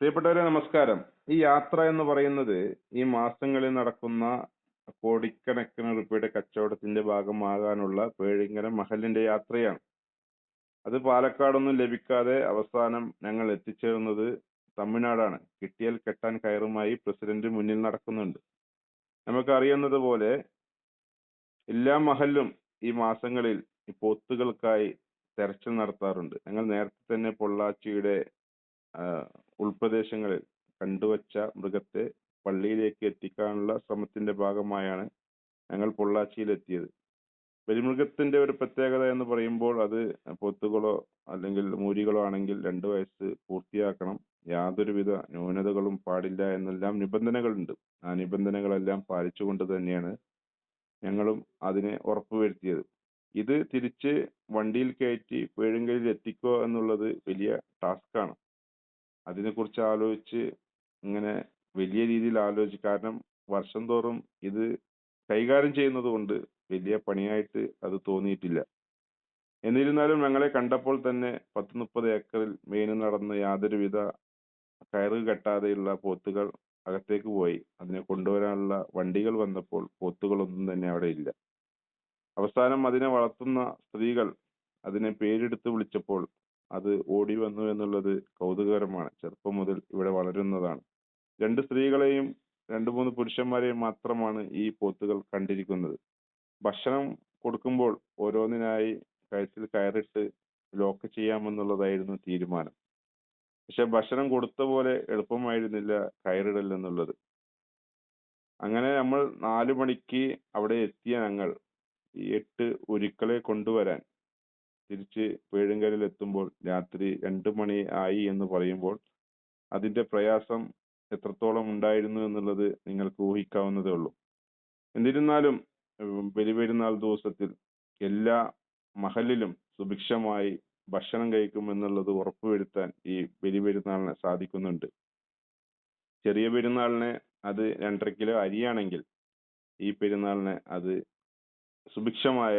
പ്രിയപ്പെട്ടവരെ നമസ്കാരം. ഈ യാത്ര എന്ന് പറയുന്നത് ഈ മാസങ്ങളിൽ നടക്കുന്ന കോടിക്കണക്കിന് റുപ്യയുടെ കച്ചവടത്തിന്റെ ഭാഗമാകാനുള്ള പേഴിങ്കര മഹലിന്റെ യാത്രയാണ്. അത് പാലക്കാടൊന്നും ലഭിക്കാതെ അവസാനം ഞങ്ങൾ എത്തിച്ചേർന്നത് തമിഴ്നാടാണ്. കിട്ടിയാൽ കെട്ടാൻ കയറുമായി പ്രസിഡന്റ് മുന്നിൽ നടക്കുന്നുണ്ട്. നമുക്കറിയുന്നത് പോലെ എല്ലാ മഹലിലും ഈ മാസങ്ങളിൽ ഈ പോത്തുകൾക്കായി തെരച്ചിൽ നടത്താറുണ്ട്. ഞങ്ങൾ നേരത്തെ തന്നെ പൊള്ളാച്ചിയുടെ ഉൾപ്രദേശങ്ങളിൽ കണ്ടുവച്ച മൃഗത്തെ പള്ളിയിലേക്ക് എത്തിക്കാനുള്ള ശ്രമത്തിന്റെ ഭാഗമായാണ് ഞങ്ങൾ പൊള്ളാച്ചിയിൽ എത്തിയത്. ബലിമൃഗത്തിന്റെ ഒരു പ്രത്യേകത എന്ന് പറയുമ്പോൾ അത് പോത്തുകളോ അല്ലെങ്കിൽ മൂരികളോ ആണെങ്കിൽ 2 വയസ്സ് പൂർത്തിയാക്കണം, യാതൊരുവിധ ന്യൂനതകളും പാടില്ല എന്നെല്ലാം നിബന്ധനകളുണ്ട്. ആ നിബന്ധനകളെല്ലാം പാലിച്ചുകൊണ്ട് തന്നെയാണ് ഞങ്ങളും അതിനെ ഉറപ്പുവരുത്തിയത്. ഇത് തിരിച്ച് വണ്ടിയിൽ കയറ്റി പേഴുങ്കലിൽ എത്തിക്കുക എന്നുള്ളത് വലിയ ടാസ്ക്കാണ്. അതിനെക്കുറിച്ച് ആലോചിച്ച് ഇങ്ങനെ വലിയ രീതിയിൽ കാരണം വർഷം തോറും ഇത് കൈകാര്യം ചെയ്യുന്നത് കൊണ്ട് വലിയ പണിയായിട്ട് അത് തോന്നിയിട്ടില്ല. എന്നിരുന്നാലും ഞങ്ങളെ കണ്ടപ്പോൾ തന്നെ 10-30 ഏക്കറിൽ മേഞ്ഞു നടന്ന് യാതൊരുവിധ കയറ് കെട്ടാതെയുള്ള പോത്തുകൾ അകത്തേക്ക് പോയി. അതിനെ കൊണ്ടുവരാനുള്ള വണ്ടികൾ വന്നപ്പോൾ പോത്തുകളൊന്നും തന്നെ അവിടെ ഇല്ല. അവസാനം അതിനെ വളർത്തുന്ന സ്ത്രീകൾ അതിനെ പേരെടുത്ത് വിളിച്ചപ്പോൾ അത് ഓടി വന്നു എന്നുള്ളത് കൗതുകകരമാണ്. ചെറുപ്പം മുതൽ ഇവിടെ വളരുന്നതാണ്. 2 സ്ത്രീകളെയും 2-3 പുരുഷന്മാരെയും മാത്രമാണ് ഈ പോത്തുകൾ കണ്ടിരിക്കുന്നത്. ഭക്ഷണം കൊടുക്കുമ്പോൾ ഓരോന്നിനായി കഴുത്തിൽ കയറിട്ട് ലോക്ക് ചെയ്യാമെന്നുള്ളതായിരുന്നു തീരുമാനം. പക്ഷെ ഭക്ഷണം കൊടുത്ത പോലെ എളുപ്പമായിരുന്നില്ല കയറിടൽ എന്നുള്ളത്. അങ്ങനെ നമ്മൾ 4 മണിക്ക് അവിടെ എത്തിയ ഞങ്ങൾ ഈ 8 ഉരുക്കളെ കൊണ്ടുവരാൻ തിരിച്ച് പേഴുങ്കലിൽ എത്തുമ്പോൾ രാത്രി 2 മണി ആയി എന്ന് പറയുമ്പോൾ അതിന്റെ പ്രയാസം എത്രത്തോളം ഉണ്ടായിരുന്നു എന്നുള്ളത് നിങ്ങൾക്ക് ഊഹിക്കാവുന്നതേ ഉള്ളൂ. എന്നിരുന്നാലും ബലിപെരുന്നാൾ ദിവസത്തിൽ എല്ലാ മഹലിലും സുഭിക്ഷമായി ഭക്ഷണം കഴിക്കുമെന്നുള്ളത് ഉറപ്പുവരുത്താൻ ഈ ബലിപെരുന്നാളിന് സാധിക്കുന്നുണ്ട്. ചെറിയ പെരുന്നാളിന് അത് 2.5 കിലോ അരിയാണെങ്കിൽ ഈ പെരുന്നാളിന് അത് സുഭിക്ഷമായ